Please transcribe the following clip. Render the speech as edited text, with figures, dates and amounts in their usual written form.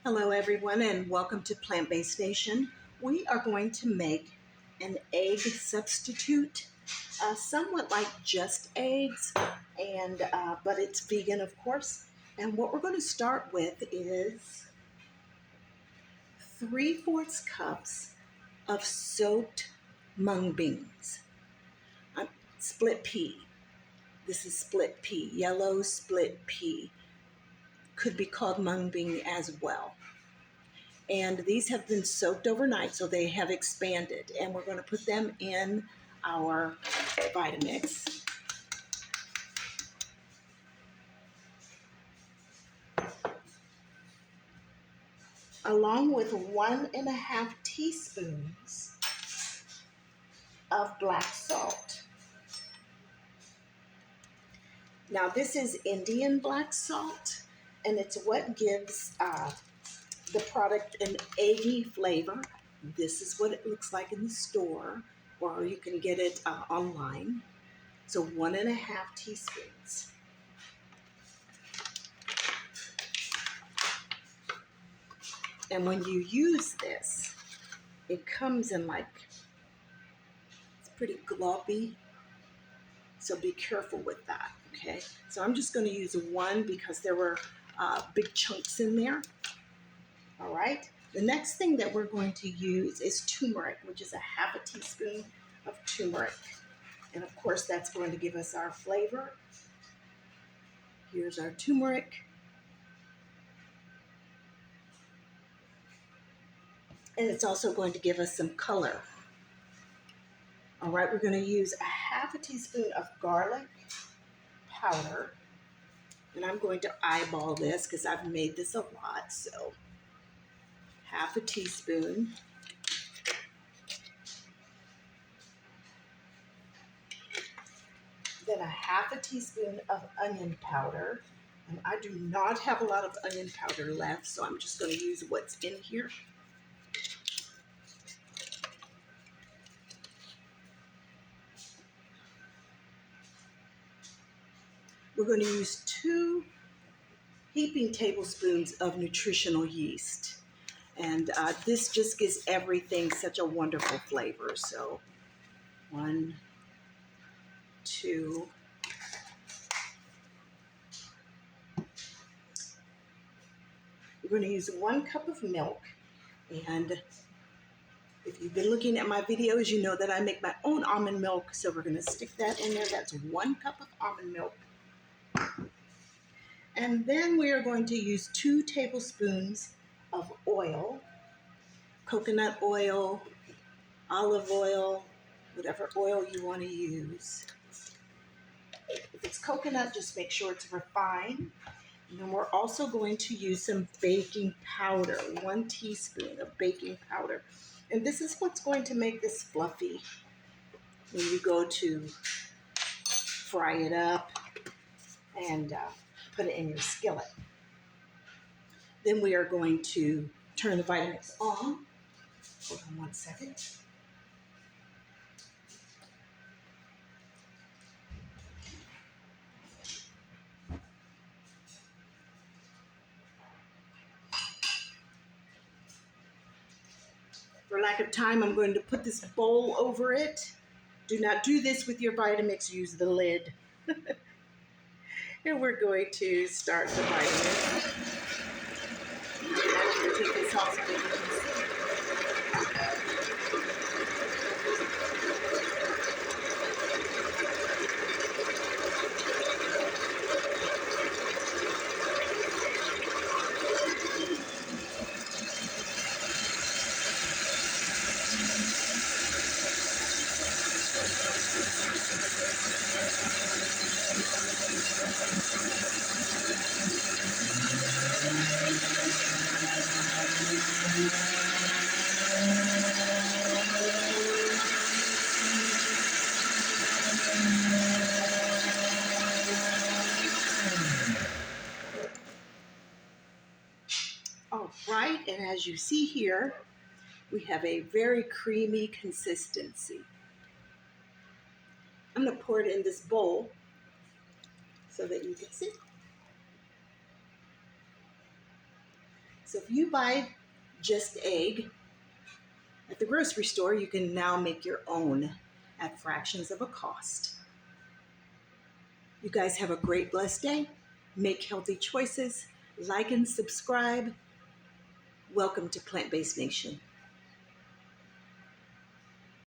Hello, everyone, and welcome to Plant Based Nation. We are going to make an egg substitute, somewhat like just eggs, and but it's vegan, of course. And what we're going to start with is 3/4 cups of soaked mung beans, uh, split pea. This is split pea, yellow split pea. Could be called mung bean as well. And these have been soaked overnight, so they have expanded. And we're going to put them in our Vitamix. Along with 1.5 teaspoons of black salt. Now, this is Indian black salt, and it's what gives the product an eggy flavor. This is what it looks like in the store, or you can get it online. So, 1.5 teaspoons. And when you use this, it comes in like, it's pretty gloppy. So be careful with that, okay? So I'm just going to use one because there were big chunks in there. All right. The next thing that we're going to use is turmeric, which is 1/2 teaspoon of turmeric. And of course, that's going to give us our flavor. Here's our turmeric. And it's also going to give us some color. All right, we're going to use 1/2 teaspoon of garlic powder. And I'm going to eyeball this because I've made this a lot. So 1/2 teaspoon. Then 1/2 teaspoon of onion powder. And I do not have a lot of onion powder left, so I'm just going to use what's in here. We're going to use 2 heaping tablespoons of nutritional yeast. And this just gives everything such a wonderful flavor. So 1, 2. We're going to use 1 cup of milk. And if you've been looking at my videos, you know that I make my own almond milk. So we're going to stick that in there. That's 1 cup of almond milk. And then we are going to use 2 tablespoons of oil, coconut oil, olive oil, whatever oil you want to use. If it's coconut, just make sure it's refined. And then we're also going to use some baking powder, 1 teaspoon of baking powder. And this is what's going to make this fluffy when you go to fry it up and put it in your skillet. Then we are going to turn the Vitamix on. Hold on 1 second. For lack of time, I'm going to put this bowl over it. Do not do this with your Vitamix. Use the lid. And we're going to start the Vitamix. I'm going to take this off so that you can see. All right, and as you see here, we have a very creamy consistency. I'm going to pour it in this bowl so that you can see. So if you buy just egg at the grocery store, you can now make your own at fractions of a cost. You guys have a great, blessed day. Make healthy choices. Like and subscribe. Welcome to Plant Based Nation.